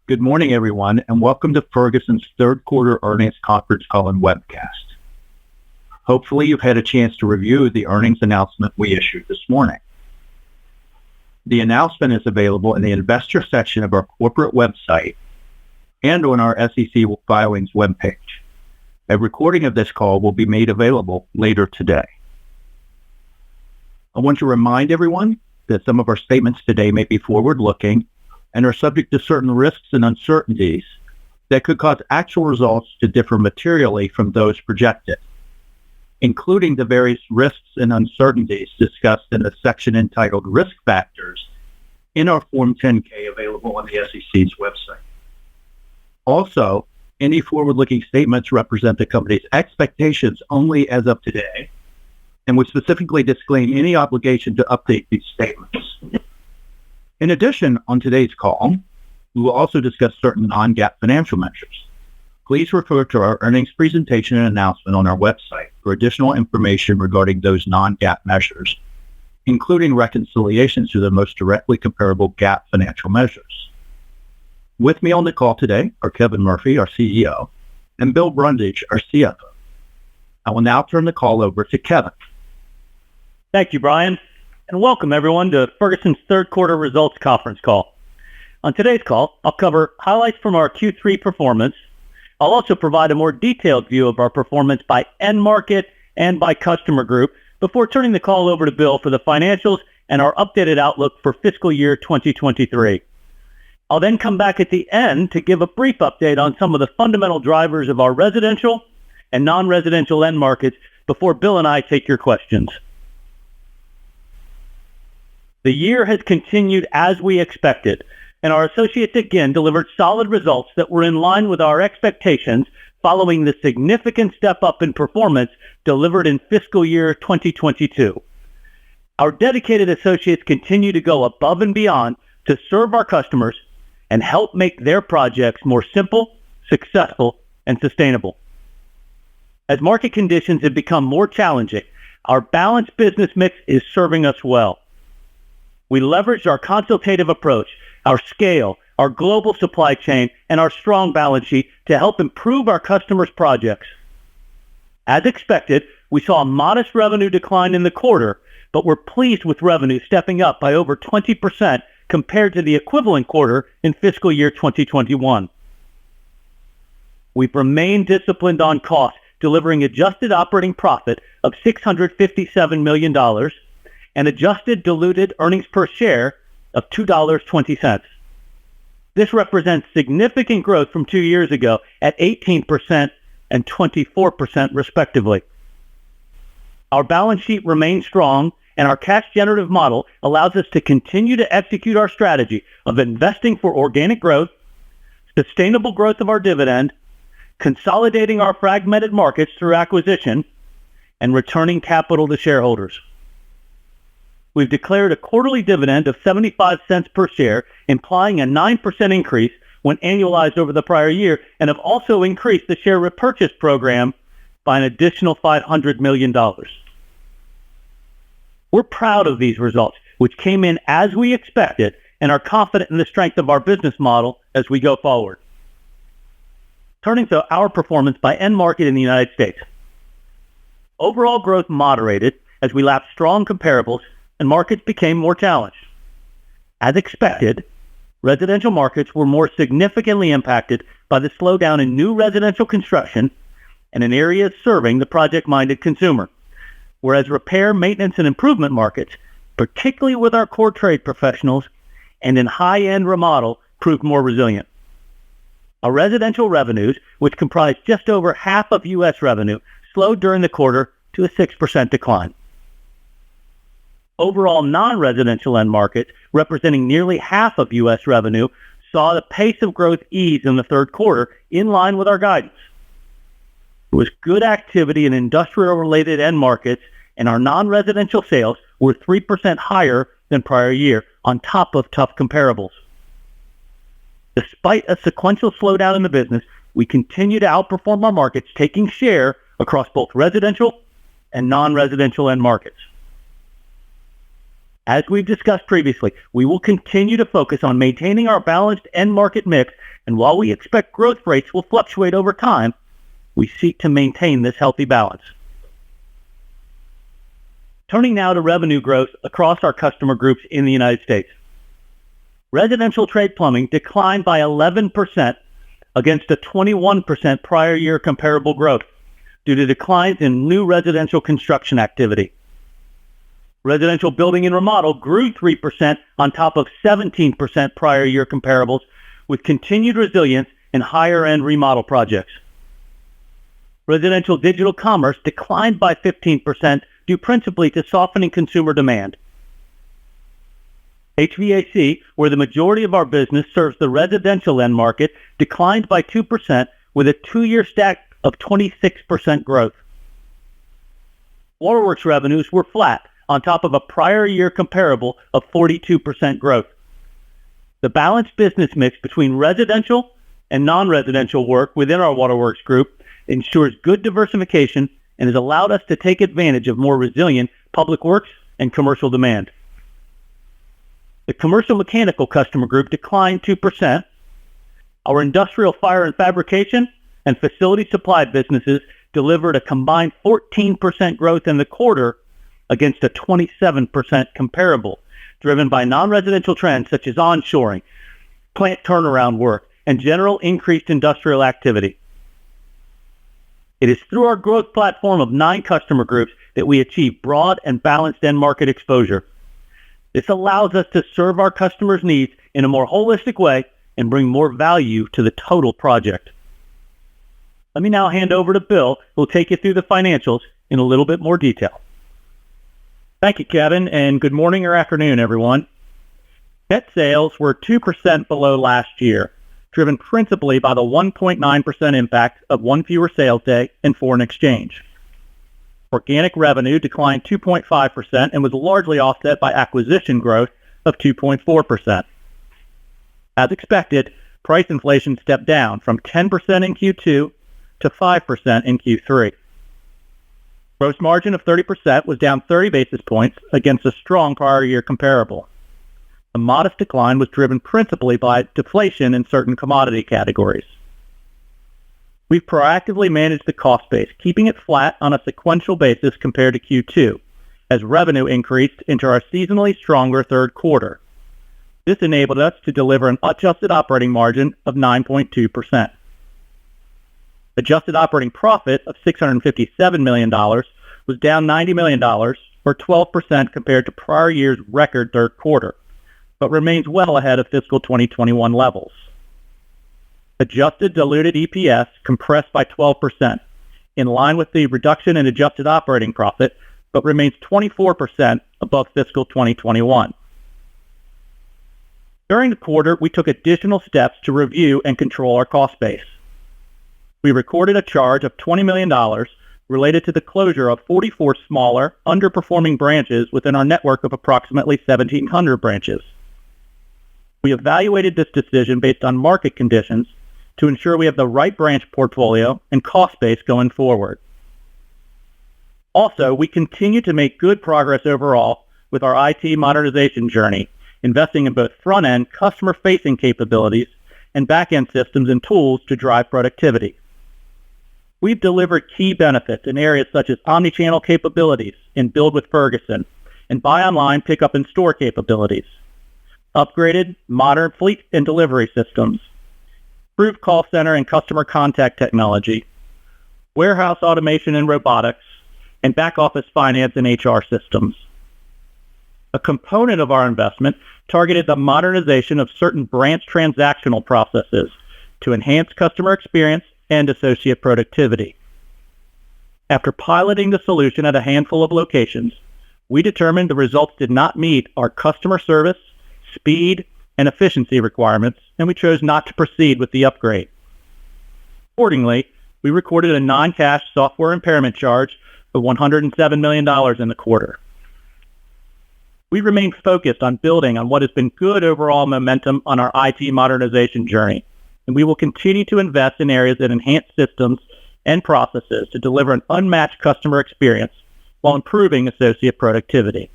Good morning, everyone, and welcome to Ferguson's third quarter earnings conference call and webcast. Hopefully, you've had a chance to review the earnings announcement we issued this morning. The announcement is available in the investor section of our corporate website and on our SEC filings webpage. A recording of this call will be made available later today. I want to remind everyone that some of our statements today may be forward-looking and are subject to certain risks and uncertainties that could cause actual results to differ materially from those projected, including the various risks and uncertainties discussed in the section entitled Risk Factors in our Form 10-K available on the SEC's website. Also, any forward-looking statements represent the company's expectations only as of today, and we specifically disclaim any obligation to update these statements. In addition, on today's call, we will also discuss certain non-GAAP financial measures. Please refer to our earnings presentation and announcement on our website for additional information regarding those non-GAAP measures, including reconciliations to the most directly comparable GAAP financial measures. With me on the call today are Kevin Murphy, our CEO, and Bill Brundage, our CFO. I will now turn the call over to Kevin. Thank you, Brian, and welcome everyone to Ferguson's third quarter results conference call. On today's call, I'll cover highlights from our Q3 performance. I'll also provide a more detailed view of our performance by end market and by customer group before turning the call over to Bill for the financials and our updated outlook for fiscal year 2023. I'll then come back at the end to give a brief update on some of the fundamental drivers of our residential and non-residential end markets before Bill and I take your questions. The year has continued as we expected, and our associates again delivered solid results that were in line with our expectations following the significant step up in performance delivered in fiscal year 2022. Our dedicated associates continue to go above and beyond to serve our customers and help make their projects more simple, successful, and sustainable. As market conditions have become more challenging, our balanced business mix is serving us well. We leveraged our consultative approach, our scale, our global supply chain, and our strong balance sheet to help improve our customers' projects. As expected, we saw a modest revenue decline in the quarter, but we're pleased with revenue stepping up by over 20% compared to the equivalent quarter in fiscal year 2021. We've remained disciplined on cost, delivering adjusted operating profit of $657 million and adjusted diluted earnings per share of $2.20. This represents significant growth from 2 years ago at 18% and 24% respectively. Our balance sheet remains strong, and our cash generative model allows us to continue to execute our strategy of investing for organic growth, sustainable growth of our dividend, consolidating our fragmented markets through acquisition, and returning capital to shareholders. We've declared a quarterly dividend of 75 cents per share, implying a 9% increase when annualized over the prior year, and have also increased the share repurchase program by an additional $500 million. We're proud of these results, which came in as we expected, and are confident in the strength of our business model as we go forward. Turning to our performance by end market in the United States. Overall growth moderated as we lapped strong comparables and markets became more challenged. As expected, residential markets were more significantly impacted by the slowdown in new residential construction and in areas serving the project-minded consumer, whereas repair, maintenance, and improvement markets, particularly with our core trade professionals and in high-end remodel, proved more resilient. Our residential revenues, which comprise just over half of U.S. revenue, slowed during the quarter to a 6% decline. Overall non-residential end markets, representing nearly half of U.S. revenue, saw the pace of growth ease in the third quarter in line with our guidance. There was good activity in industrial-related end markets, and our non-residential sales were 3% higher than prior year on top of tough comparables. Despite a sequential slowdown in the business, we continue to outperform our markets, taking share across both residential and non-residential end markets. As we've discussed previously, we will continue to focus on maintaining our balanced end market mix, and while we expect growth rates will fluctuate over time, we seek to maintain this healthy balance. Turning now to revenue growth across our customer groups in the United States. Residential trade plumbing declined by 11% against a 21% prior year comparable growth due to declines in new residential construction activity. Residential building and remodel grew 3% on top of 17% prior year comparables, with continued resilience in higher end remodel projects. Residential digital commerce declined by 15% due principally to softening consumer demand. HVAC, where the majority of our business serves the residential end market, declined by 2% with a 2-year stack of 26% growth. Waterworks revenues were flat on top of a prior year comparable of 42% growth. The balanced business mix between residential and non-residential work within our Waterworks group ensures good diversification and has allowed us to take advantage of more resilient public works and commercial demand. The commercial mechanical customer group declined 2%. Our industrial fire and fabrication and facility supply businesses delivered a combined 14% growth in the quarter against a 27% comparable, driven by non-residential trends such as onshoring, plant turnaround work, and general increased industrial activity. It is through our growth platform of 9 customer groups that we achieve broad and balanced end market exposure. This allows us to serve our customers' needs in a more holistic way and bring more value to the total project. Let me now hand over to Bill, who will take you through the financials in a little bit more detail. Thank you, Kevin, and good morning or afternoon, everyone. Net sales were 2% below last year, driven principally by the 1.9% impact of one fewer sales day and foreign exchange. Organic revenue declined 2.5% and was largely offset by acquisition growth of 2.4%. As expected, price inflation stepped down from 10% in Q2 to 5% in Q3. Gross margin of 30% was down 30 basis points against a strong prior year comparable. A modest decline was driven principally by deflation in certain commodity categories. We've proactively managed the cost base, keeping it flat on a sequential basis compared to Q2, as revenue increased into our seasonally stronger third quarter. This enabled us to deliver an adjusted operating margin of 9.2%. Adjusted operating profit of $657 million was down $90 million, or 12% compared to prior year's record third quarter, but remains well ahead of fiscal 2021 levels. Adjusted diluted EPS compressed by 12%, in line with the reduction in adjusted operating profit, but remains 24% above fiscal 2021. During the quarter, we took additional steps to review and control our cost base. We recorded a charge of $20 million related to the closure of 44 smaller, underperforming branches within our network of approximately 1,700 branches. We evaluated this decision based on market conditions to ensure we have the right branch portfolio and cost base going forward. Also, we continue to make good progress overall with our IT modernization journey, investing in both front-end customer-facing capabilities and back-end systems and tools to drive productivity. We've delivered key benefits in areas such as omnichannel capabilities in Build with Ferguson and buy online, pick up in store capabilities, upgraded modern fleet and delivery systems, improved call center and customer contact technology, warehouse automation and robotics, and back office finance and HR systems. A component of our investment targeted the modernization of certain branch transactional processes to enhance customer experience and associate productivity. After piloting the solution at a handful of locations, we determined the results did not meet our customer service, speed, and efficiency requirements, and we chose not to proceed with the upgrade. Accordingly, we recorded a non-cash software impairment charge of $107 million in the quarter. We remain focused on building on what has been good overall momentum on our IT modernization journey, and we will continue to invest in areas that enhance systems and processes to deliver an unmatched customer experience while improving associate productivity.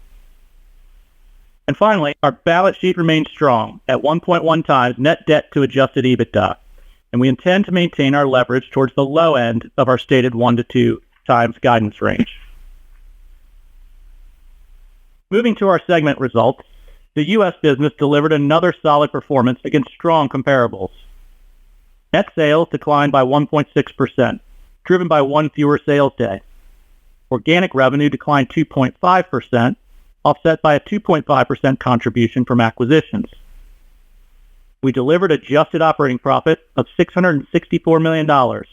And finally, our balance sheet remains strong at 1.1 times net debt to adjusted EBITDA, and we intend to maintain our leverage towards the low end of our stated 1 to 2 times guidance range. Moving to our segment results, the U.S. business delivered another solid performance against strong comparables. Net sales declined by 1.6%, driven by one fewer sales day. Organic revenue declined 2.5%, offset by a 2.5% contribution from acquisitions. We delivered adjusted operating profit of $664 million, down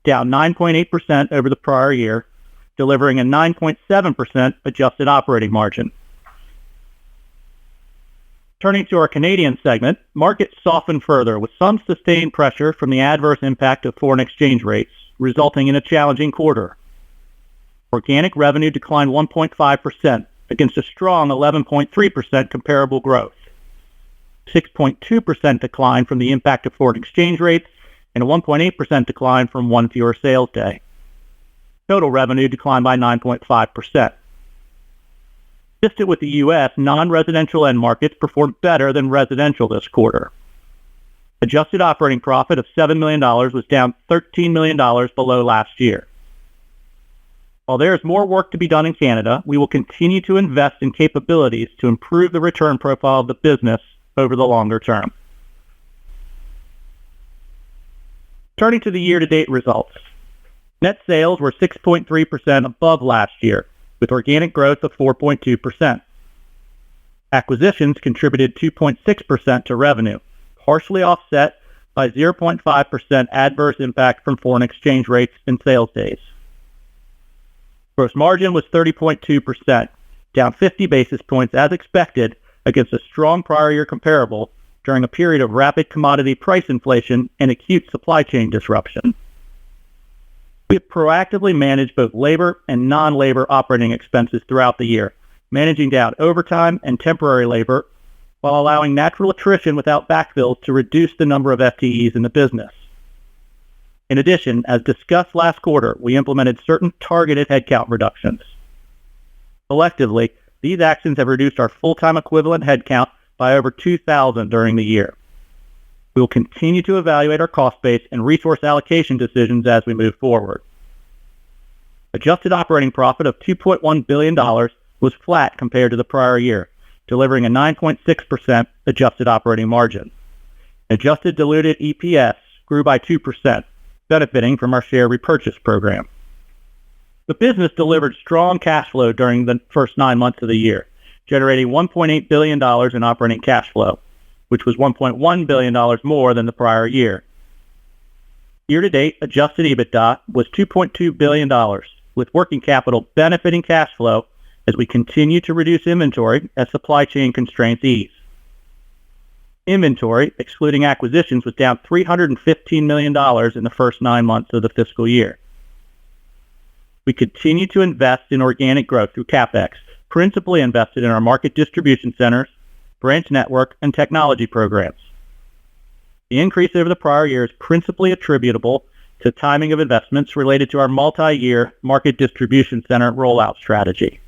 9.8% over the prior year, delivering a 9.7% adjusted operating margin. Turning to our Canadian segment, markets softened further with some sustained pressure from the adverse impact of foreign exchange rates, resulting in a challenging quarter. Organic revenue declined 1.5% against a strong 11.3% comparable growth. 6.2% decline from the impact of foreign exchange rates and a 1.8% decline from one fewer sales day. Total revenue declined by 9.5%. Consistent with the U.S., non-residential end markets performed better than residential this quarter. Adjusted operating profit of $7 million was down $13 million below last year. While there is more work to be done in Canada, we will continue to invest in capabilities to improve the return profile of the business over the longer term. Turning to the year-to-date results. Net sales were 6.3% above last year, with organic growth of 4.2%. Acquisitions contributed 2.6% to revenue, partially offset by 0.5% adverse impact from foreign exchange rates and sales days. Gross margin was 30.2%, down 50 basis points as expected against a strong prior year comparable during a period of rapid commodity price inflation and acute supply chain disruption. We have proactively managed both labor and non-labor operating expenses throughout the year, managing down overtime and temporary labor while allowing natural attrition without backfills to reduce the number of FTEs in the business. In addition, as discussed last quarter, we implemented certain targeted headcount reductions. Collectively, these actions have reduced our full-time equivalent headcount by over 2,000 during the year. We will continue to evaluate our cost base and resource allocation decisions as we move forward. Adjusted operating profit of $2.1 billion was flat compared to the prior year, delivering a 9.6% adjusted operating margin. Adjusted diluted EPS grew by 2%, benefiting from our share repurchase program. The business delivered strong cash flow during the first 9 months of the year, generating $1.8 billion in operating cash flow, which was $1.1 billion more than the prior year. Year-to-date, adjusted EBITDA was $2.2 billion, with working capital benefiting cash flow as we continue to reduce inventory as supply chain constraints ease. Inventory, excluding acquisitions, was down $315 million in the first 9 months of the fiscal year. We continue to invest in organic growth through CapEx, principally invested in our market distribution centers, branch network, and technology programs. The increase over the prior year is principally attributable to timing of investments related to our multi-year market distribution center rollout strategy.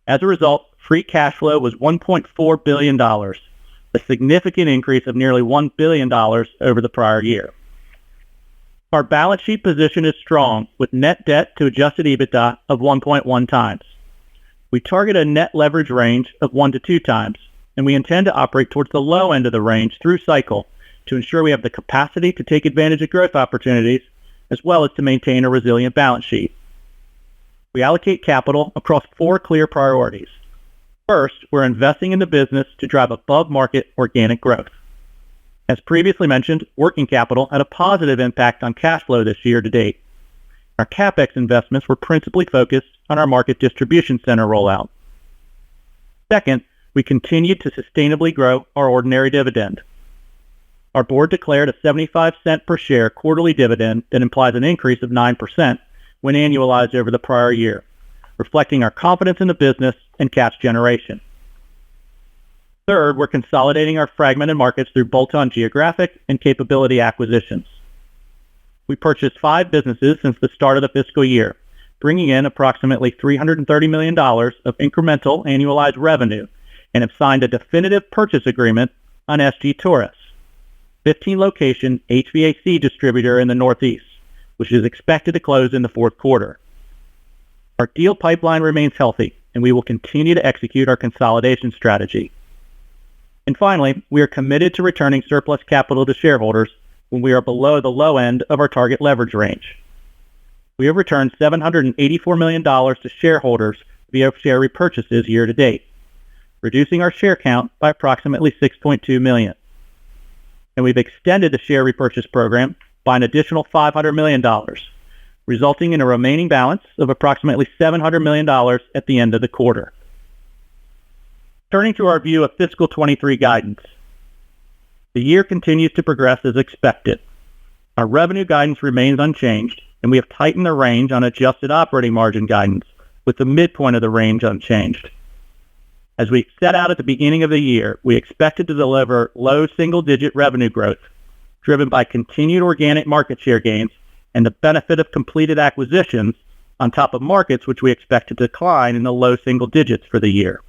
As a result, free cash flow was $1.4 billion, a significant increase of nearly $1 billion over the prior year. Our balance sheet position is strong, with net debt to adjusted EBITDA of 1.1 times. We target a net leverage range of 1 to 2 times, and we intend to operate towards the low end of the range through cycle to ensure we have the capacity to take advantage of growth opportunities, as well as to maintain a resilient balance sheet. We allocate capital across 4 clear priorities. First, we're investing in the business to drive above-market organic growth. As previously mentioned, working capital had a positive impact on cash flow this year to date. Our CapEx investments were principally focused on our market distribution center rollout. Second, we continued to sustainably grow our ordinary dividend. Our board declared a 75-cent per share quarterly dividend that implies an increase of 9% when annualized over the prior year, reflecting our confidence in the business and cash generation. Third, we're consolidating our fragmented markets through bolt-on geographic and capability acquisitions. We purchased 5 businesses since the start of the fiscal year, bringing in approximately $330 million of incremental annualized revenue and have signed a definitive purchase agreement on SG Torres, 15-location HVAC distributor in the Northeast, which is expected to close in the fourth quarter. Our deal pipeline remains healthy, and we will continue to execute our consolidation strategy. And finally, we are committed to returning surplus capital to shareholders when we are below the low end of our target leverage range. We have returned $784 million to shareholders via share repurchases year to date, reducing our share count by approximately 6.2 million. And we've extended the share repurchase program by an additional $500 million, resulting in a remaining balance of approximately $700 million at the end of the quarter. Turning to our view of fiscal 23 guidance. The year continues to progress as expected. Our revenue guidance remains unchanged, and we have tightened the range on adjusted operating margin guidance, with the midpoint of the range unchanged. As we set out at the beginning of the year, we expected to deliver low single-digit revenue growth, driven by continued organic market share gains and the benefit of completed acquisitions on top of markets which we expect to decline in the low single digits for the year.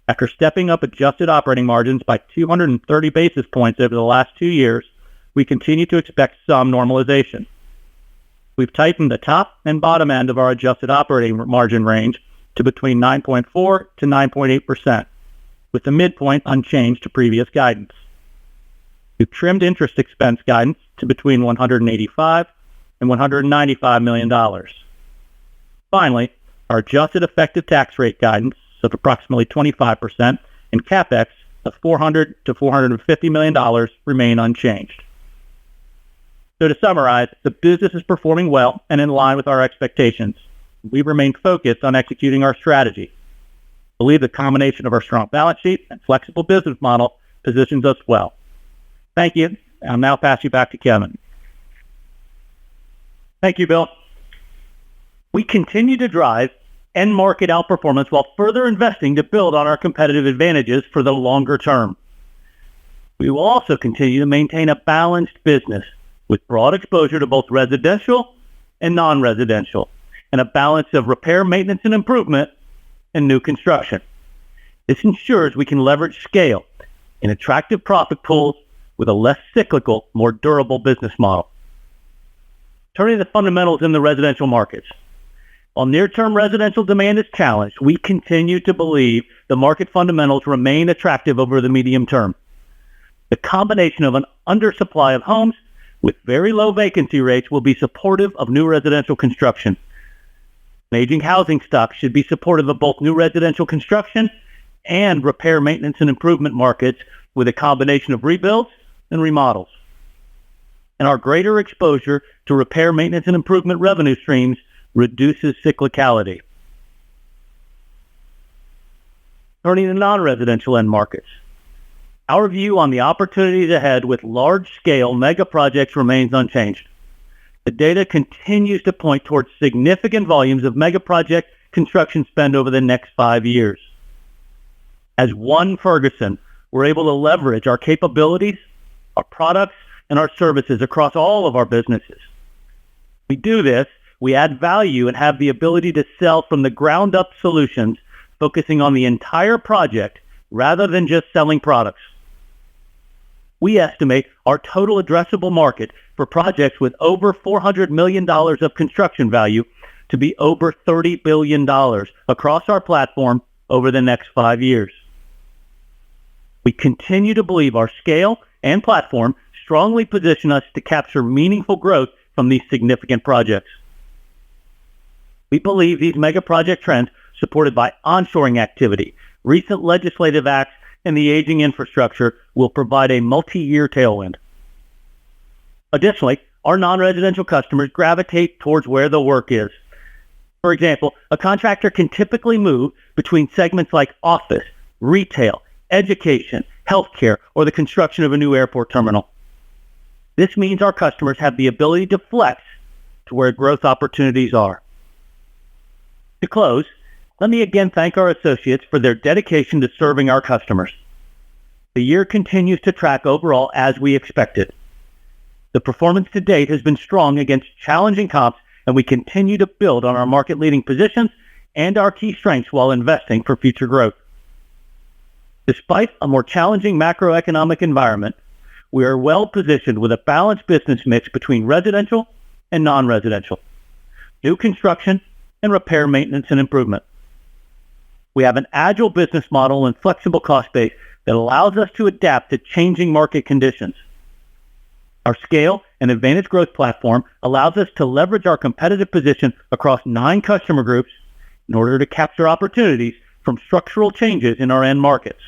After stepping up adjusted operating margins by 230 basis points over the last 2 years, we continue to expect some normalization. We've tightened the top and bottom end of our adjusted operating margin range to between 9.4 to 9.8%, with the midpoint unchanged to previous guidance. We've trimmed interest expense guidance to between $185 and $195 million. Finally, our adjusted effective tax rate guidance of approximately 25% and CapEx of $400 to $450 million remain unchanged. So to summarize, the business is performing well and in line with our expectations. We remain focused on executing our strategy. I believe the combination of our strong balance sheet and flexible business model positions us well. Thank you. I'll now pass you back to Kevin. Thank you, Bill. We continue to drive end market outperformance while further investing to build on our competitive advantages for the longer term. We will also continue to maintain a balanced business with broad exposure to both residential and non-residential, and a balance of repair, maintenance, and improvement and new construction. This ensures we can leverage scale in attractive profit pools with a less cyclical, more durable business model. Turning to the fundamentals in the residential markets. While near-term residential demand is challenged, we continue to believe the market fundamentals remain attractive over the medium term. The combination of an undersupply of homes with very low vacancy rates will be supportive of new residential construction. An aging housing stock should be supportive of both new residential construction and repair, maintenance, and improvement markets with a combination of rebuilds and remodels. And our greater exposure to repair, maintenance, and improvement revenue streams reduces cyclicality. Turning to non-residential end markets. Our view on the opportunities ahead with large-scale mega projects remains unchanged. The data continues to point towards significant volumes of mega project construction spend over the next 5 years. As one Ferguson, we're able to leverage our capabilities, our products, and our services across all of our businesses. We do this, we add value and have the ability to sell from the ground up solutions, focusing on the entire project rather than just selling products. We estimate our total addressable market for projects with over $400 million of construction value to be over $30 billion across our platform over the next 5 years. We continue to believe our scale and platform strongly position us to capture meaningful growth from these significant projects. We believe these mega project trends, supported by onshoring activity, recent legislative acts, and the aging infrastructure, will provide a multi-year tailwind. Additionally, our non-residential customers gravitate towards where the work is. For example, a contractor can typically move between segments like office, retail, education, healthcare, or the construction of a new airport terminal. This means our customers have the ability to flex to where growth opportunities are. To close, let me again thank our associates for their dedication to serving our customers. The year continues to track overall as we expected. The performance to date has been strong against challenging comps, and we continue to build on our market-leading positions and our key strengths while investing for future growth. Despite a more challenging macroeconomic environment, we are well positioned with a balanced business mix between residential and non-residential, new construction, and repair, maintenance, and improvement. We have an agile business model and flexible cost base that allows us to adapt to changing market conditions. Our scale and advantage growth platform allows us to leverage our competitive position across 9 customer groups in order to capture opportunities from structural changes in our end markets.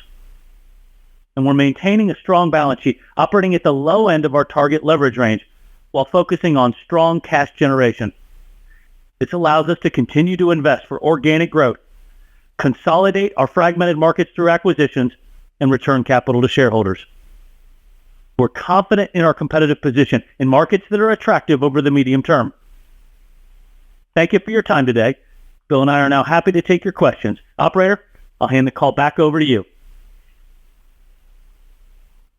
And we're maintaining a strong balance sheet, operating at the low end of our target leverage range while focusing on strong cash generation. This allows us to continue to invest for organic growth, consolidate our fragmented markets through acquisitions, and return capital to shareholders. We're confident in our competitive position in markets that are attractive over the medium term. Thank you for your time today. Bill and I are now happy to take your questions. Operator, I'll hand the call back over to you.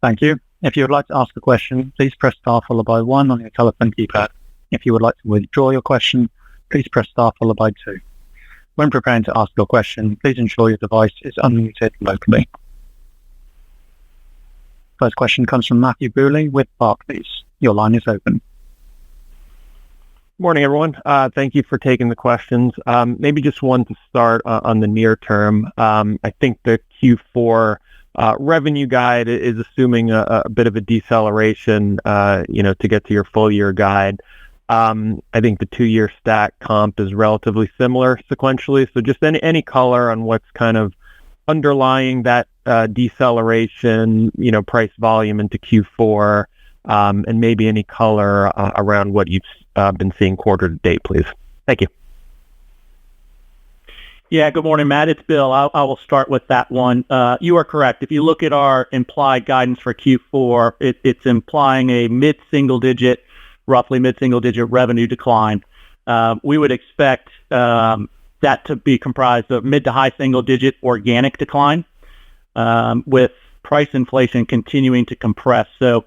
Thank you. If you would like to ask a question, please press star followed by 1 on your telephone keypad. If you would like to withdraw your question, please press star followed by 2. When preparing to ask your question, please ensure your device is unmuted locally. First question comes from Matthew Booley with Barclays. Your line is open. Morning, everyone. Thank you for taking the questions. Maybe just one to start on the near term. I think the Q4 revenue guide is assuming a bit of a deceleration, to get to your full year guide. I think the 2-year stack comp is relatively similar sequentially. So just any color on what's kind of underlying that deceleration, price volume into Q4, and maybe any color around what you've been seeing quarter to date, please. Thank you. Yeah, good morning, Matt. It's Bill. I will start with that one. You are correct. If you look at our implied guidance for Q4, it's implying a roughly mid-single digit revenue decline. We would expect that to be comprised of mid to high single digit organic decline, with price inflation continuing to compress. So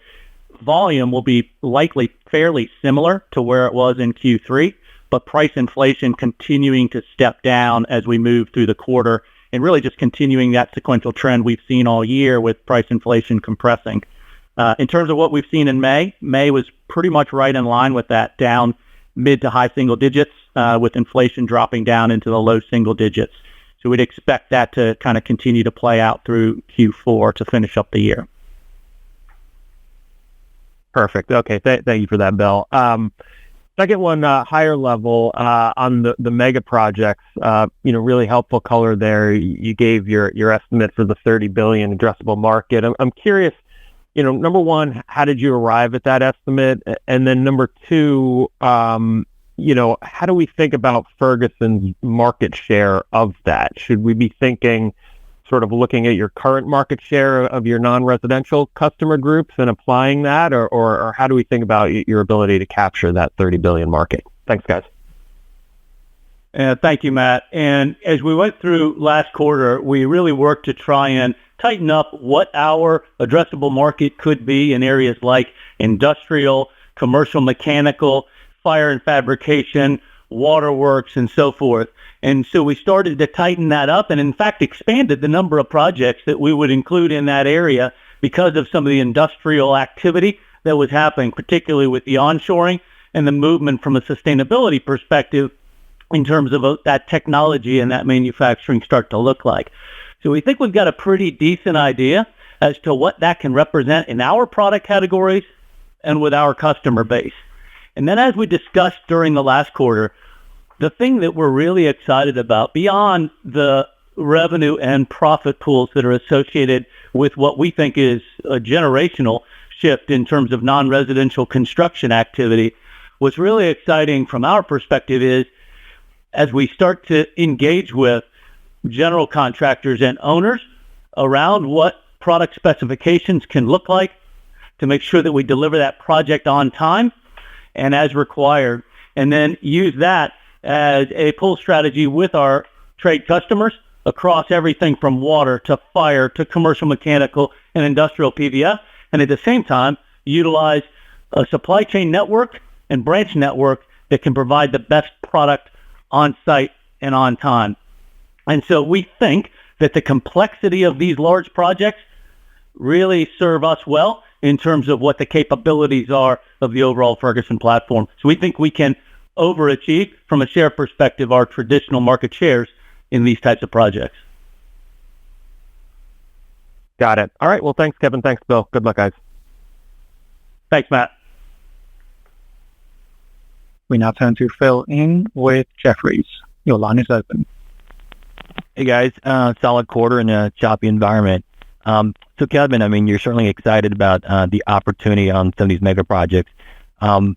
volume will be likely fairly similar to where it was in Q3, but price inflation continuing to step down as we move through the quarter, and really just continuing that sequential trend we've seen all year with price inflation compressing. In terms of what we've seen in May was pretty much right in line with that, down mid to high single digits, with inflation dropping down into the low single digits. So we'd expect that to kind of continue to play out through Q4 to finish up the year. Perfect. Okay. Thank you for that, Bill. Second one, higher level on the mega projects. Really helpful color there. You gave your estimate for the $30 billion addressable market. I'm curious. Number one, how did you arrive at that estimate? And then number two, how do we think about Ferguson's market share of that? Should we be thinking sort of looking at your current market share of your non-residential customer groups and applying that, or how do we think about your ability to capture that $30 billion market? Thanks, guys. Thank you, Matt. And as we went through last quarter, we really worked to try and tighten up what our addressable market could be in areas like industrial, commercial, mechanical, fire and fabrication, waterworks, and so forth. And so we started to tighten that up and, in fact, expanded the number of projects that we would include in that area because of some of the industrial activity that was happening, particularly with the onshoring and the movement from a sustainability perspective in terms of that technology and that manufacturing start to look like. So we think we've got a pretty decent idea as to what that can represent in our product categories and with our customer base. And then as we discussed during the last quarter, the thing that we're really excited about beyond the revenue and profit pools that are associated with what we think is a generational shift in terms of non-residential construction activity, what's really exciting from our perspective is as we start to engage with general contractors and owners around what product specifications can look like to make sure that we deliver that project on time and as required, and then use that as a pull strategy with our trade customers across everything from water to fire to commercial mechanical and industrial PVF, and at the same time utilize a supply chain network and branch network that can provide the best product on site and on time. And so we think that the complexity of these large projects really serve us well in terms of what the capabilities are of the overall Ferguson platform. So we think we can overachieve from a share perspective our traditional market shares in these types of projects. Got it. All right. Well, thanks, Kevin. Thanks, Bill. Good luck, guys. Thanks, Matt. We now turn to Phil Ng with Jefferies. Your line is open. Hey guys, solid quarter in a choppy environment. So Kevin, I mean, you're certainly excited about the opportunity on some of these mega projects. I'm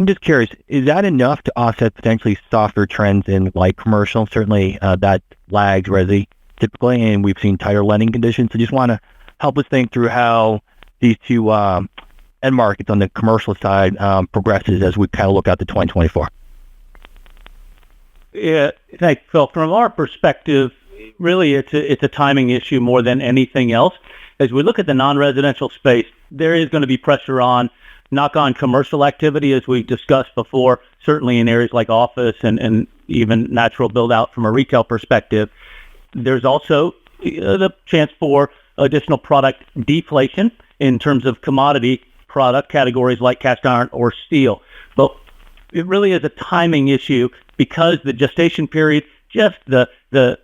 just curious, is that enough to offset potentially softer trends in light commercial? Certainly that lags resi typically, and we've seen tighter lending conditions. So just want to help us think through how these two end markets on the commercial side progresses as we kind of look out to 2024. Yeah, thanks, Phil. From our perspective, really it's a timing issue more than anything else. As we look at the non-residential space, there is going to be pressure on knock-on commercial activity, as we've discussed before, certainly in areas like office and even natural build-out from a retail perspective. There's also the chance for additional product deflation in terms of commodity product categories like cast iron or steel. But it really is a timing issue because the gestation period, just the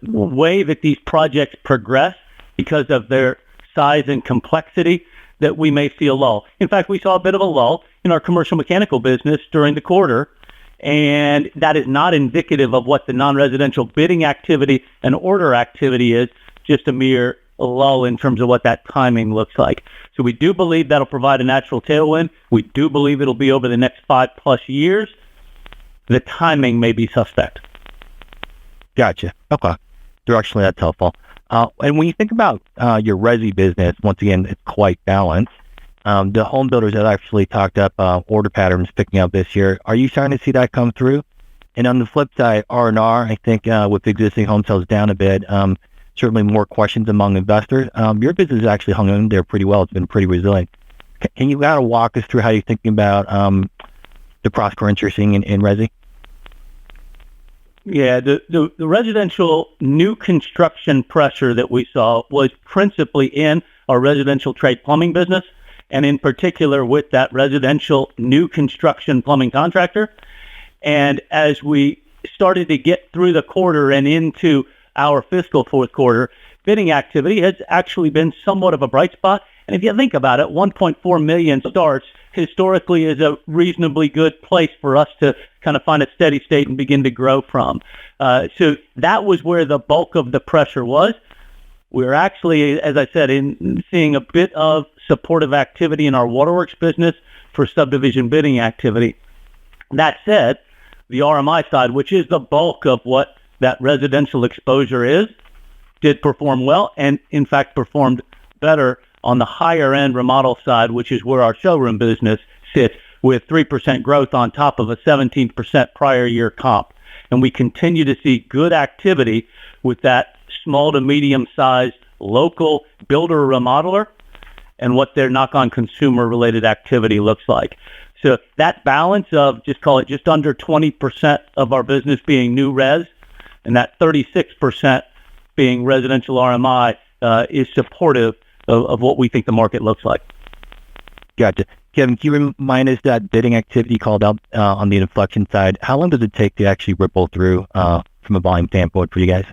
way that these projects progress because of their size and complexity, that we may see a lull. In fact, we saw a bit of a lull in our commercial mechanical business during the quarter, and that is not indicative of what the non-residential bidding activity and order activity is, just a mere lull in terms of what that timing looks like. So we do believe that'll provide a natural tailwind. We do believe it'll be over the next 5+ years. The timing may be suspect. Gotcha. Okay. Directionally, that's helpful. And when you think about your resi business, once again, it's quite balanced. The home builders have actually talked up order patterns picking up this year. Are you starting to see that come through? And on the flip side, R&R, I think with existing home sales down a bit, certainly more questions among investors. Your business has actually hung in there pretty well. It's been pretty resilient. Can you kind of walk us through how you're thinking about the cross-currents you're seeing in resi? Yeah, the residential new construction pressure that we saw was principally in our residential trade plumbing business, and in particular with that residential new construction plumbing contractor. And as we started to get through the quarter and into our fiscal fourth quarter, bidding activity has actually been somewhat of a bright spot. And if you think about it, 1.4 million starts historically is a reasonably good place for us to kind of find a steady state and begin to grow from. So that was where the bulk of the pressure was. We're actually, as I said, seeing a bit of supportive activity in our waterworks business for subdivision bidding activity. That said, the RMI side, which is the bulk of what that residential exposure is, did perform well and in fact performed better on the higher end remodel side, which is where our showroom business sits, with 3% growth on top of a 17% prior year comp. And we continue to see good activity with that small to medium sized local builder remodeler and what their knock-on consumer related activity looks like. So that balance of just under 20% of our business being new res and that 36% being residential RMI is supportive of what we think the market looks like. Gotcha. Kevin, can you remind us that bidding activity called out on the inflection side, how long does it take to actually ripple through from a volume standpoint for you guys?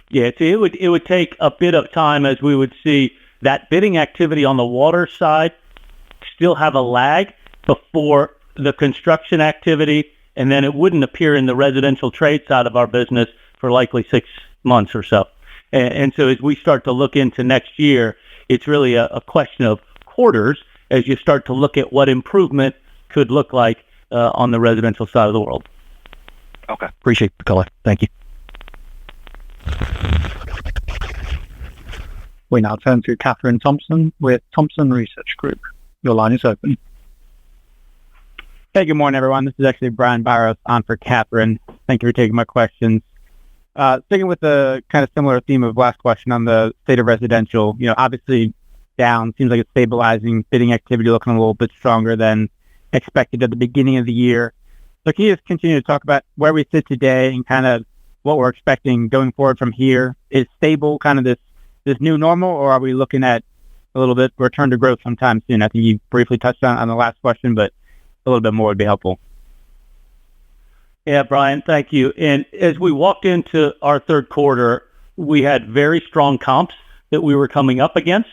Yeah, it would take a bit of time as we would see that bidding activity on the water side still have a lag before the construction activity, and then it wouldn't appear in the residential trade side of our business for likely 6 months or so. And so as we start to look into next year, it's really a question of quarters as you start to look at what improvement could look like on the residential side of the world. Okay. Appreciate the color. Thank you. We now turn to Catherine Thompson with Thompson Research Group. Your line is open. Hey, good morning, everyone. This is actually Brian Barros on for Catherine. Thank you for taking my questions. Sticking with the kind of similar theme of last question on the state of residential, obviously down, seems like it's stabilizing, bidding activity looking a little bit stronger than expected at the beginning of the year. So can you just continue to talk about where we sit today and kind of what we're expecting going forward from here? Is stable kind of this new normal, or are we looking at a little bit return to growth sometime soon? I think you briefly touched on the last question, but a little bit more would be helpful. Yeah, Brian, thank you. And as we walked into our third quarter, we had very strong comps that we were coming up against.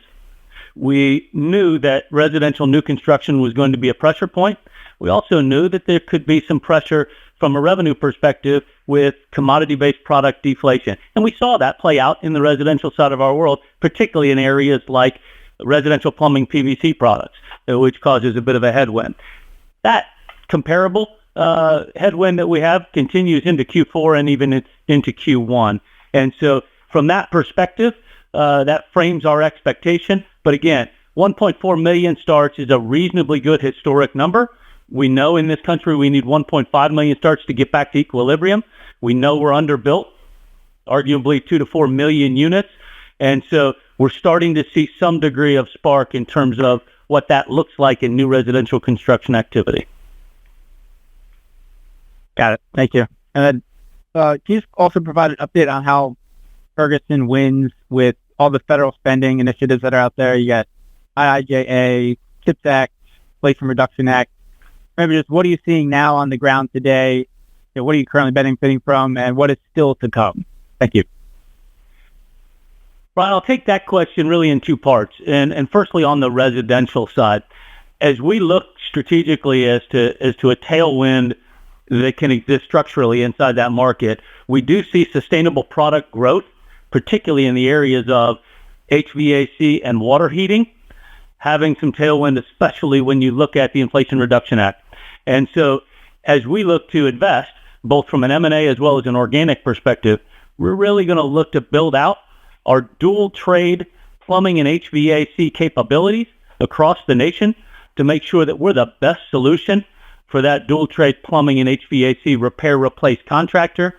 We knew that residential new construction was going to be a pressure point. We also knew that there could be some pressure from a revenue perspective with commodity-based product deflation. And we saw that play out in the residential side of our world, particularly in areas like residential plumbing PVC products, which causes a bit of a headwind. That comparable headwind that we have continues into Q4 and even into Q1. And so from that perspective, that frames our expectation. But again, 1.4 million starts is a reasonably good historic number. We know in this country we need 1.5 million starts to get back to equilibrium. We know we're underbuilt, arguably 2 to 4 million units. And so we're starting to see some degree of spark in terms of what that looks like in new residential construction activity. Got it. Thank you. And then can you also provide an update on how Ferguson wins with all the federal spending initiatives that are out there? You got IIJA, CHIPS Act, Inflation Reduction Act. Maybe just what are you seeing now on the ground today? What are you currently benefiting from, and what is still to come? Thank you. Brian, I'll take that question really in two parts. And firstly, on the residential side, as we look strategically as to a tailwind that can exist structurally inside that market, we do see sustainable product growth, particularly in the areas of HVAC and water heating, having some tailwind, especially when you look at the Inflation Reduction Act. And so as we look to invest, both from an M&A as well as an organic perspective, we're really going to look to build out our dual trade plumbing and HVAC capabilities across the nation to make sure that we're the best solution for that dual trade plumbing and HVAC repair replace contractor.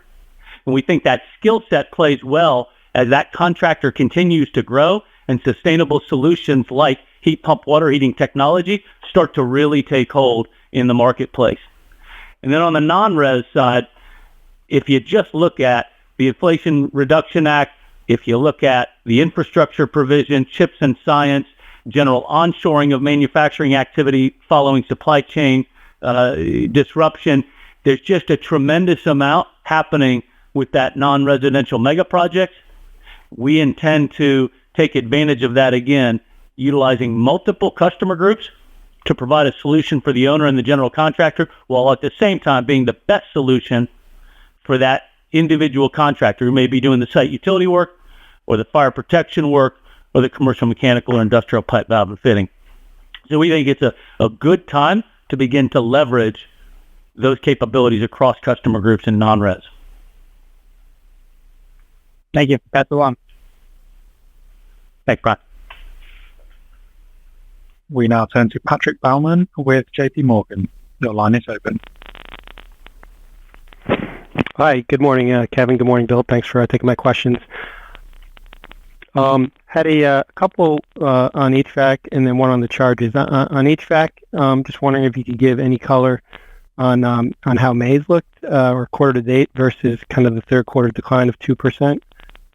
And we think that skill set plays well as that contractor continues to grow and sustainable solutions like heat pump water heating technology start to really take hold in the marketplace. And then on the non-res side, if you just look at the Inflation Reduction Act, if you look at the infrastructure provision, CHIPS and science, general onshoring of manufacturing activity following supply chain disruption, there's just a tremendous amount happening with that non-residential mega projects. We intend to take advantage of that again, utilizing multiple customer groups to provide a solution for the owner and the general contractor, while at the same time being the best solution for that individual contractor who may be doing the site utility work or the fire protection work or the commercial mechanical or industrial pipe, valve, and fitting. So we think it's a good time to begin to leverage those capabilities across customer groups in non-res. Thank you. Pass it along. Thanks, Brian. We now turn to Patrick Baumann with JP Morgan. Your line is open. Hi, good morning, Kevin. Good morning, Bill. Thanks for taking my questions. Had a couple on HVAC and then one on the charges. On HVAC, just wondering if you could give any color on how May's looked or quarter to date versus kind of the third quarter decline of 2%.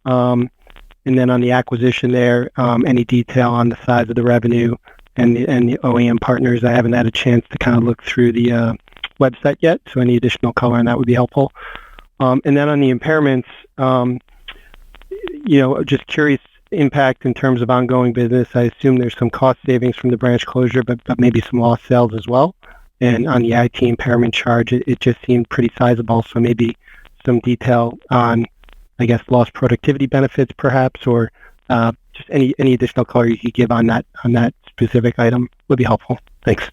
And then on the acquisition there, any detail on the size of the revenue and the OEM partners. I haven't had a chance to kind of look through the website yet, so any additional color on that would be helpful. And then on the impairments, just curious impact in terms of ongoing business. I assume there's some cost savings from the branch closure, but maybe some lost sales as well. And on the IT impairment charge, it just seemed pretty sizable. So maybe some detail on, I guess, lost productivity benefits perhaps, or just any additional color you could give on that specific item would be helpful. Thanks.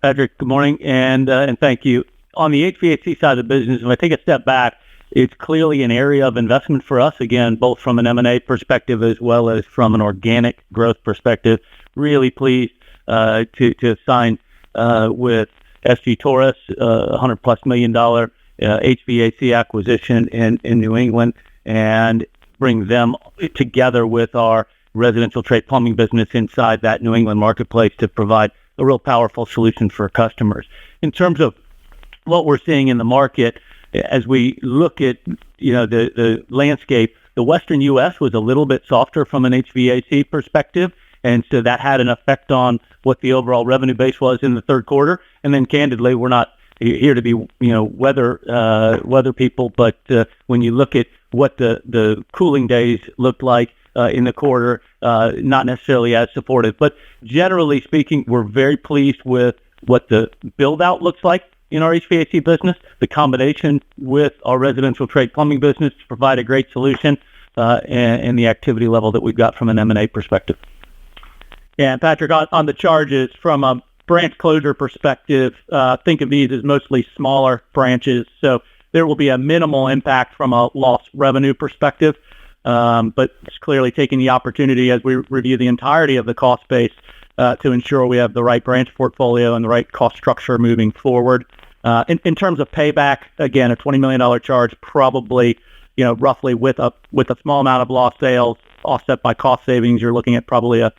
Patrick, good morning, and thank you. On the HVAC side of the business, if I take a step back, it's clearly an area of investment for us, again, both from an M&A perspective as well as from an organic growth perspective. Really pleased to sign with SG Torres, $100+ million HVAC acquisition in New England, and bring them together with our residential trade plumbing business inside that New England marketplace to provide a real powerful solution for customers. In terms of what we're seeing in the market, as we look at, the landscape, the Western U.S. was a little bit softer from an HVAC perspective. And so that had an effect on what the overall revenue base was in the third quarter. And then candidly, we're not here to be, weather people. But when you look at what the cooling days looked like in the quarter, not necessarily as supportive. But generally speaking, we're very pleased with what the build out looks like in our HVAC business, the combination with our residential trade plumbing business to provide a great solution, and the activity level that we've got from an M&A perspective. Yeah, and Patrick, on the charges, from a branch closure perspective, think of these as mostly smaller branches. So there will be a minimal impact from a lost revenue perspective, but it's clearly taking the opportunity as we review the entirety of the cost base to ensure we have the right branch portfolio and the right cost structure moving forward. In terms of payback, again, a $20 million charge, probably, roughly with a small amount of lost sales offset by cost savings, you're looking at probably a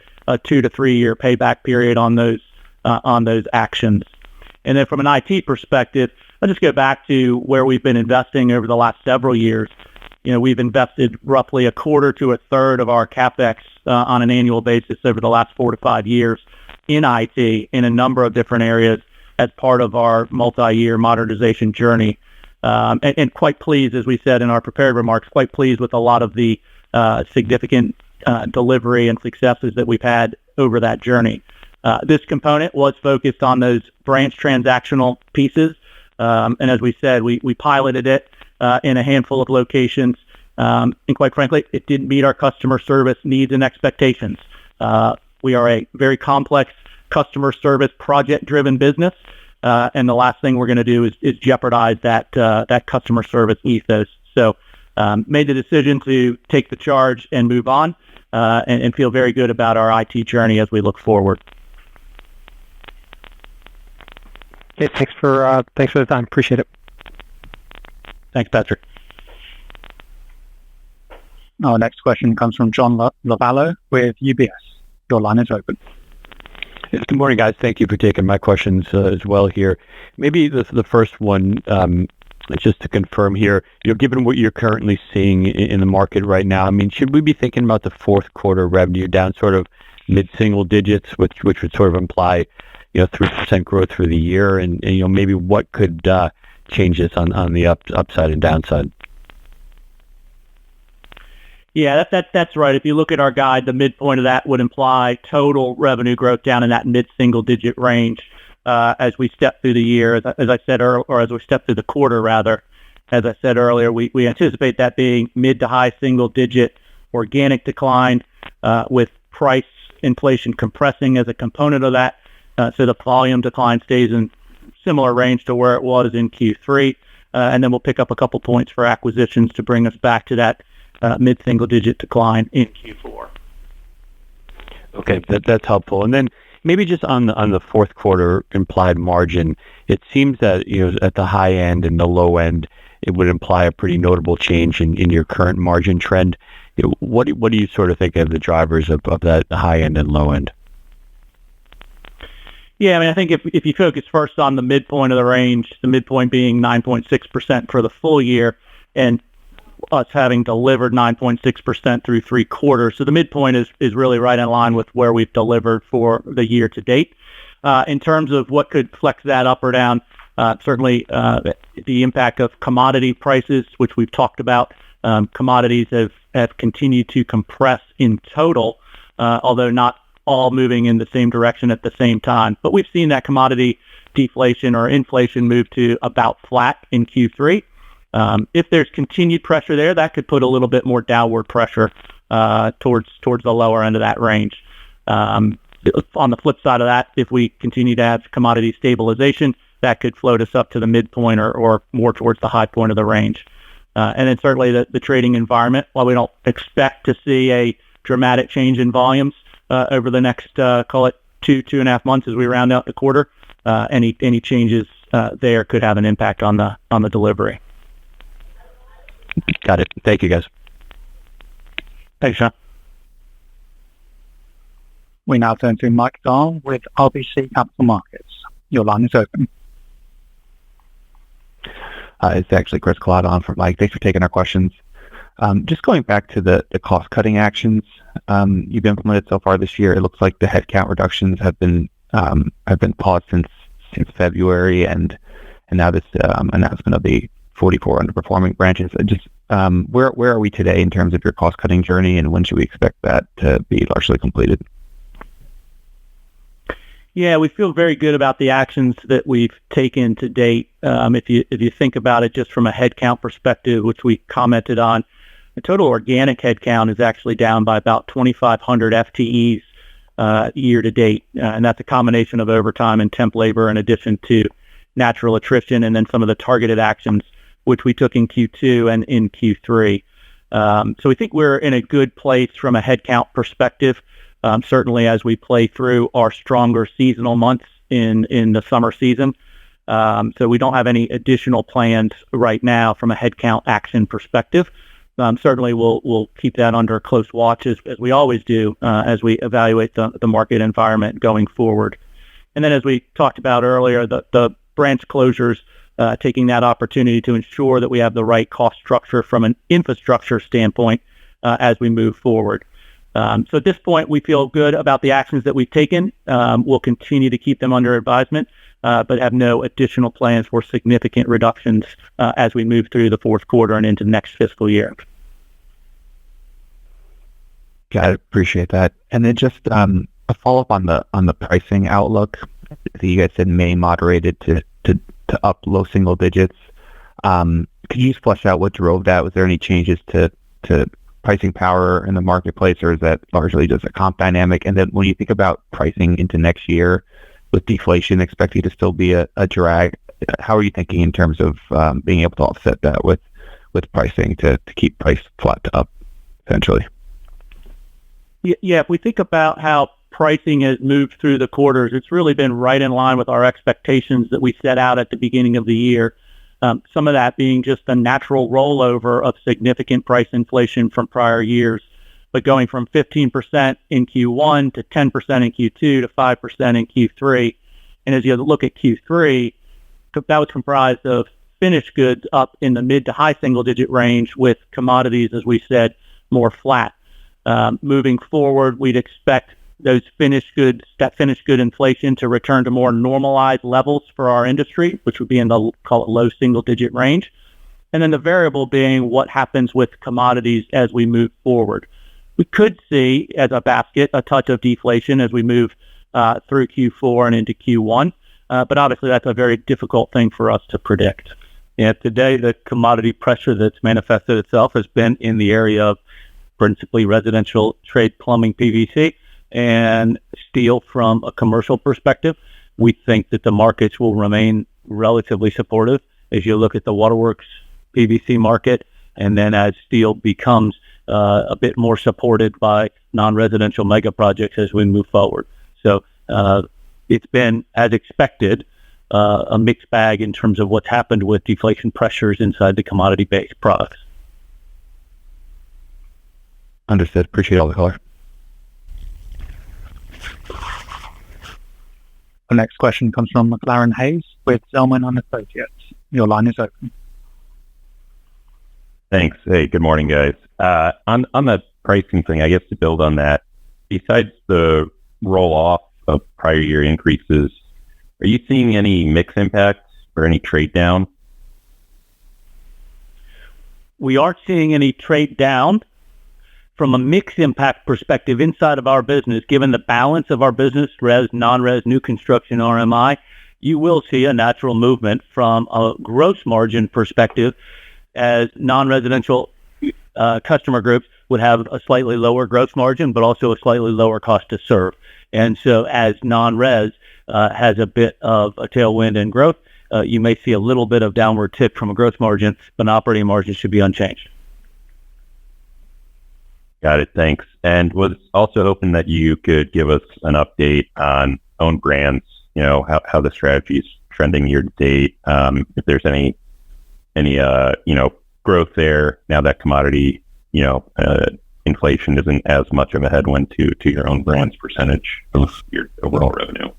2 to 3 year payback period on those actions. And then from an IT perspective, I'll just go back to where we've been investing over the last several years. We've invested roughly a quarter to a third of our CapEx on an annual basis over the last 4 to 5 years in IT in a number of different areas as part of our multi-year modernization journey. And quite pleased, as we said in our prepared remarks, quite pleased with a lot of the significant delivery and successes that we've had over that journey. This component was focused on those branch transactional pieces. And as we said, we piloted it in a handful of locations. And quite frankly, it didn't meet our customer service needs and expectations. We are a very complex customer service project-driven business. And the last thing we're going to do is jeopardize that customer service ethos. So made the decision to take the charge and move on, and feel very good about our IT journey as we look forward. Okay, thanks for the time. Appreciate it. Thanks, Patrick. Our next question comes from John Lovallo with UBS. Your line is open. Yes, good morning, guys. Thank you for taking my questions as well here. Maybe the first one, just to confirm here, given what you're currently seeing in the market right now, I mean, should we be thinking about the fourth quarter revenue down sort of mid-single digits, which would sort of imply 3% growth for the year, and maybe what could change this on the upside and downside? Yeah, that's right. If you look at our guide, the midpoint of that would imply total revenue growth down in that mid-single digit range as we step through the year. As I said earlier, or as we step through the quarter, rather. As I said earlier, we anticipate that being mid to high single digit organic decline with price inflation compressing as a component of that. So the volume decline stays in similar range to where it was in Q3. And then we'll pick up a couple points for acquisitions to bring us back to that mid-single digit decline in Q4. Okay, that's helpful. And then maybe just on the fourth quarter implied margin, it seems that at the high end and the low end, it would imply a pretty notable change in your current margin trend. What do you sort of think of the drivers of that high end and low end? Yeah, I mean, I think if you focus first on the midpoint of the range, the midpoint being 9.6% for the full year, and us having delivered 9.6% through 3 quarters. So the midpoint is really right in line with where we've delivered for the year to date. In terms of what could flex that up or down, certainly the impact of commodity prices, which we've talked about. Commodities have continued to compress in total, although not all moving in the same direction at the same time. But we've seen that commodity deflation or inflation move to about flat in Q3. If there's continued pressure there, that could put a little bit more downward pressure towards the lower end of that range. On the flip side of that, if we continue to have commodity stabilization, that could float us up to the midpoint or more towards the high point of the range. And then certainly the trading environment, while we don't expect to see a dramatic change in volumes over the next, call it 2.5 months as we round out the quarter, any changes there could have an impact on the delivery. Got it. Thank you, guys. Thanks, Sean. We now turn to Mike Dahl with RBC Capital Markets. Your line is open. It's actually Chris Collada on for Mike. Thanks for taking our questions. Just going back to the cost-cutting actions you've implemented so far this year, it looks like the headcount reductions have been paused since February, and now this announcement of the 44 underperforming branches. Just where are we today in terms of your cost-cutting journey, and when should we expect that to be largely completed? Yeah, we feel very good about the actions that we've taken to date. If you think about it just from a headcount perspective, which we commented on, the total organic headcount is actually down by about 2,500 FTEs year to date, and that's a combination of overtime and temp labor in addition to natural attrition, and then some of the targeted actions which we took in Q2 and in Q3. So we think we're in a good place from a headcount perspective. Certainly as we play through our stronger seasonal months in the summer season. So we don't have any additional plans right now from a headcount action perspective. Certainly we'll keep that under close watch as we always do as we evaluate the market environment going forward. And then as we talked about earlier, the branch closures, taking that opportunity to ensure that we have the right cost structure from an infrastructure standpoint as we move forward. So at this point, we feel good about the actions that we've taken. We'll continue to keep them under advisement, but have no additional plans for significant reductions as we move through the fourth quarter and into next fiscal year. Got it. Appreciate that. And then just a follow-up on the pricing outlook. I think you guys said May moderated to up low single digits. Could you just flesh out what drove that? Was there any changes to pricing power in the marketplace, or is that largely just a comp dynamic? And then when you think about pricing into next year, with deflation expected to still be a drag, how are you thinking in terms of being able to offset that with pricing to keep price flat to up, essentially? Yeah, if we think about how pricing has moved through the quarters, it's really been right in line with our expectations that we set out at the beginning of the year. Some of that being just a natural rollover of significant price inflation from prior years, but going from 15% in Q1 to 10% in Q2 to 5% in Q3. And as you look at Q3, that was comprised of finished goods up in the mid to high single digit range, with commodities, as we said, more flat. Moving forward, we'd expect that finished good inflation to return to more normalized levels for our industry, which would be in the, call it, low single digit range. And then the variable being what happens with commodities as we move forward. We could see, as a basket, a touch of deflation as we move through Q4 and into Q1. But obviously that's a very difficult thing for us to predict. Yeah, today the commodity pressure that's manifested itself has been in the area of principally residential trade plumbing PVC and steel from a commercial perspective. We think that the markets will remain relatively supportive as you look at the waterworks PVC market, and then as steel becomes a bit more supported by non-residential mega projects as we move forward. So it's been, as expected, a mixed bag in terms of what's happened with deflation pressures inside the commodity-based products. Understood. Appreciate all the color. The next question comes from McLaren Hayes with Zelman & Associates. Your line is open. Thanks. Hey, good morning, guys. On the pricing thing, I guess to build on that, besides the roll-off of prior year increases, are you seeing any mix impacts or any trade down? We aren't seeing any trade down. From a mix impact perspective inside of our business, given the balance of our business, res, non-res, new construction, RMI, you will see a natural movement from a gross margin perspective, as non-residential customer groups would have a slightly lower gross margin, but also a slightly lower cost to serve. And so as non-res has a bit of a tailwind in growth, you may see a little bit of downward tick from a gross margin, but operating margin should be unchanged. Got it. Thanks. And was also hoping that you could give us an update on own brands, how the strategy is trending year to date, if there's any growth there now that commodity, inflation isn't as much of a headwind to your own brand's percentage of your overall revenue.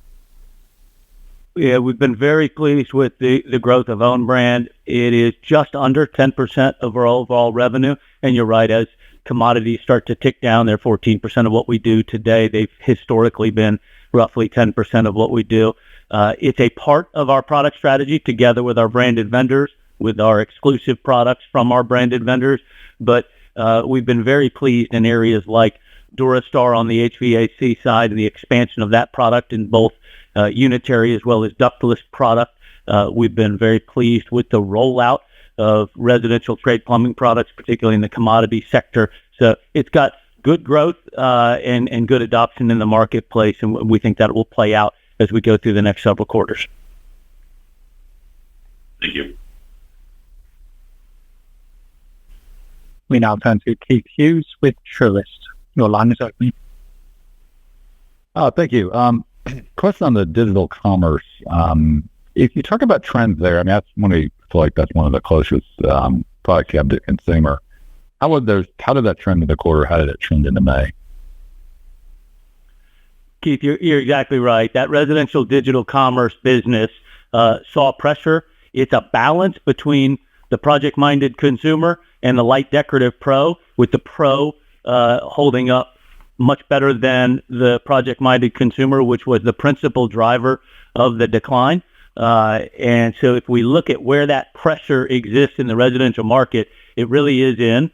Yeah, we've been very pleased with the growth of own brand. It is just under 10% of our overall revenue. And you're right, as commodities start to tick down, they're 14% of what we do today. They've historically been roughly 10% of what we do. It's a part of our product strategy together with our branded vendors, with our exclusive products from our branded vendors. But we've been very pleased in areas like Durastar on the HVAC side and the expansion of that product in both unitary as well as ductless product. We've been very pleased with the rollout of residential trade plumbing products, particularly in the commodity sector. So it's got good growth and good adoption in the marketplace, and we think that will play out as we go through the next several quarters. Thank you. We now turn to Keith Hughes with Truist. Your line is open. Thank you. Question on the digital commerce. If you talk about trends there, I mean, I feel like that's one of the closest products you have to consumer. How did that trend in the quarter? How did it trend into May? Keith, you're exactly right. That residential digital commerce business saw pressure. It's a balance between the project-minded consumer and the light decorative pro, with the pro holding up much better than the project-minded consumer, which was the principal driver of the decline. And so if we look at where that pressure exists in the residential market, it really is in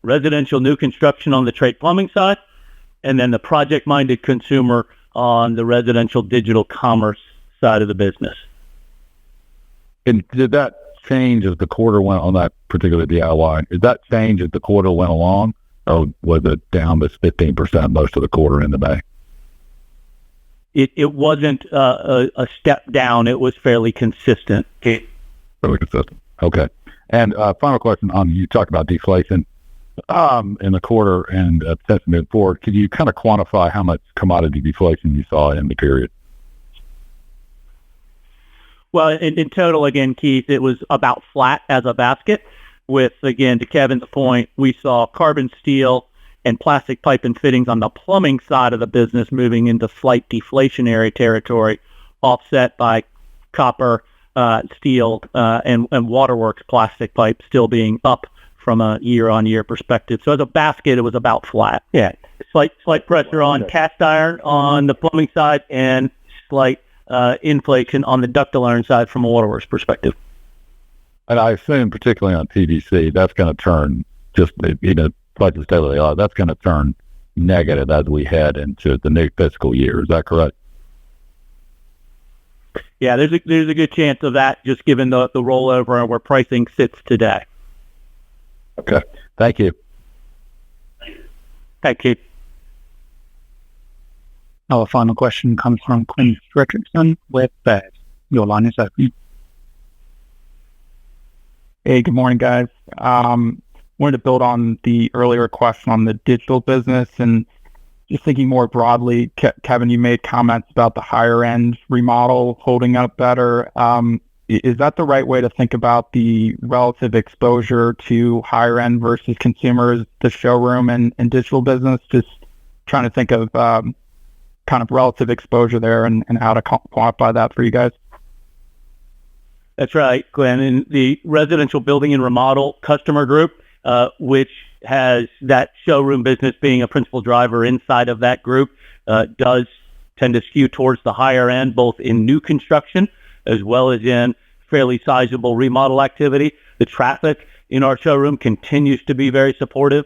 residential new construction on the trade plumbing side, and then the project-minded consumer on the residential digital commerce side of the business. And did that change as the quarter went on that particular DIY? Did that change as the quarter went along, or was it down this 15% most of the quarter in the May? It wasn't a step down. It was fairly consistent. Fairly consistent. Okay. And final question on, you talked about deflation in the quarter and moving forward. Could you kind of quantify how much commodity deflation you saw in the period? Well, in total, again, Keith, it was about flat as a basket with, again, to Kevin's point, we saw carbon steel and plastic pipe and fittings on the plumbing side of the business moving into slight deflationary territory, offset by copper, steel, and waterworks plastic pipe still being up from a year-on-year perspective. So as a basket, it was about flat. Yeah, slight pressure on cast iron on the plumbing side and slight inflation on the ductile iron side from a waterworks perspective. And I assume, particularly on PVC, that's going to turn just, budget's daily, that's going to turn negative as we head into the new fiscal year. Is that correct? Yeah, there's a good chance of that, just given the rollover and where pricing sits today. Okay. Thank you. Thank you. Our final question comes from Quinn Fredrickson with FERG. Your line is open. Hey, good morning, guys. Wanted to build on the earlier question on the digital business, and just thinking more broadly, Kevin, you made comments about the higher end remodel holding up better. Is that the right way to think about the relative exposure to higher end versus consumers, the showroom and digital business? Just trying to think of kind of relative exposure there and how to quantify that for you guys. That's right, Glenn. In the residential building and remodel customer group, which has that showroom business being a principal driver inside of that group, does tend to skew towards the higher end, both in new construction as well as in fairly sizable remodel activity. The traffic in our showroom continues to be very supportive.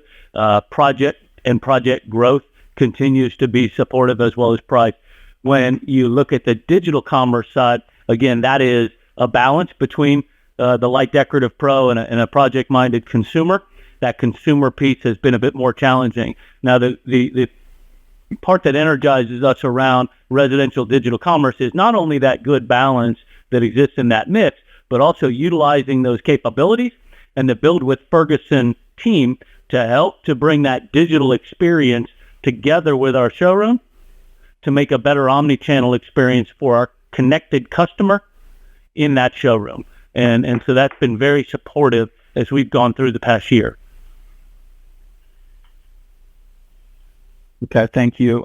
Project growth continues to be supportive, as well as price. When you look at the digital commerce side, again, that is a balance between the light decorative pro and a project-minded consumer. That consumer piece has been a bit more challenging. Now, the part that energizes us around residential digital commerce is not only that good balance that exists in that mix, but also utilizing those capabilities and the Build with Ferguson team to help to bring that digital experience together with our showroom to make a better omni-channel experience for our connected customer in that showroom. And so that's been very supportive as we've gone through the past year. Okay, thank you.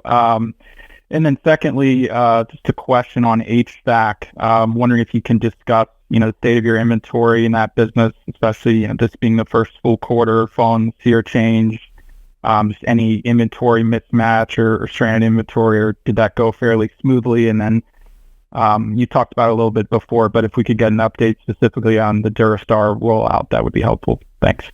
And then secondly, just a question on HVAC. Wondering if you can discuss, the state of your inventory in that business, especially, this being the first full quarter following the SEER change. Just any inventory mismatch or stranded inventory, or did that go fairly smoothly? And then you talked about it a little bit before, but if we could get an update specifically on the Durastar rollout, that would be helpful. Thanks.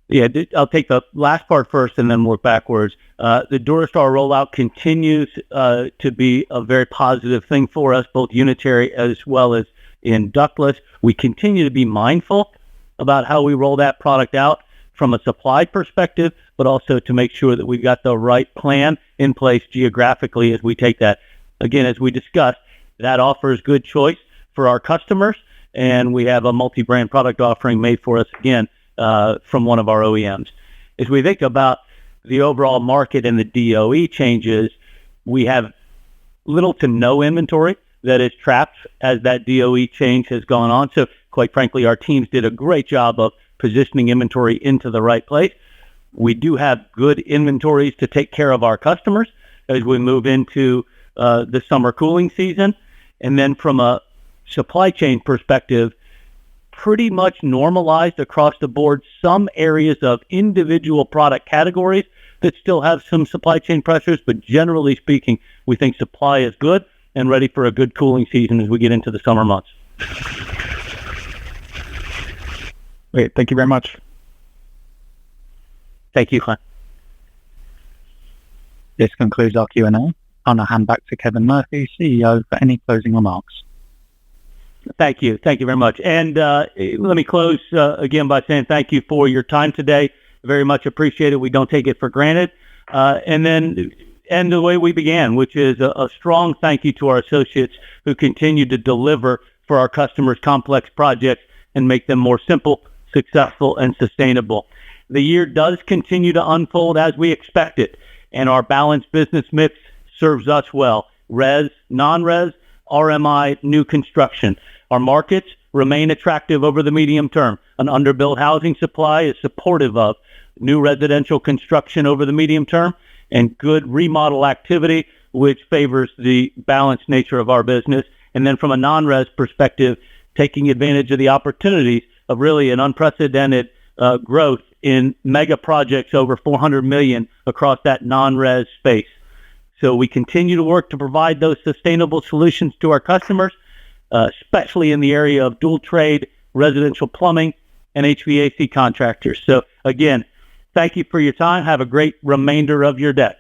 Yeah, I'll take the last part first and then work backwards. The Durastar rollout continues to be a very positive thing for us, both unitary as well as in ductless. We continue to be mindful about how we roll that product out from a supply perspective, but also to make sure that we've got the right plan in place geographically as we take that. Again, as we discussed, that offers good choice for our customers, and we have a multi-brand product offering made for us, again, from one of our OEMs. As we think about the overall market and the DOE changes, we have little to no inventory that is trapped as that DOE change has gone on. So quite frankly, our teams did a great job of positioning inventory into the right place. We do have good inventories to take care of our customers as we move into the summer cooling season. And then from a supply chain perspective, pretty much normalized across the board. Some areas of individual product categories that still have some supply chain pressures, but generally speaking, we think supply is good and ready for a good cooling season as we get into the summer months. Great. Thank you very much. Thank you, Clint. This concludes our Q&A. I'll now hand back to Kevin Murphy, CEO, for any closing remarks. Thank you. Thank you very much. And let me close again by saying thank you for your time today. Very much appreciate it. We don't take it for granted. And then end the way we began, which is a strong thank you to our associates who continue to deliver for our customers' complex projects and make them more simple, successful, and sustainable. The year does continue to unfold as we expected, and our balanced business mix serves us well. Res, non-res, RMI, new construction. Our markets remain attractive over the medium term. An underbuilt housing supply is supportive of new residential construction over the medium term and good remodel activity, which favors the balanced nature of our business. And then from a non-res perspective, taking advantage of the opportunities of really an unprecedented growth in mega projects over $400 million across that non-res space. So we continue to work to provide those sustainable solutions to our customers, especially in the area of dual trade, residential plumbing, and HVAC contractors. So again, thank you for your time. Have a great remainder of your day.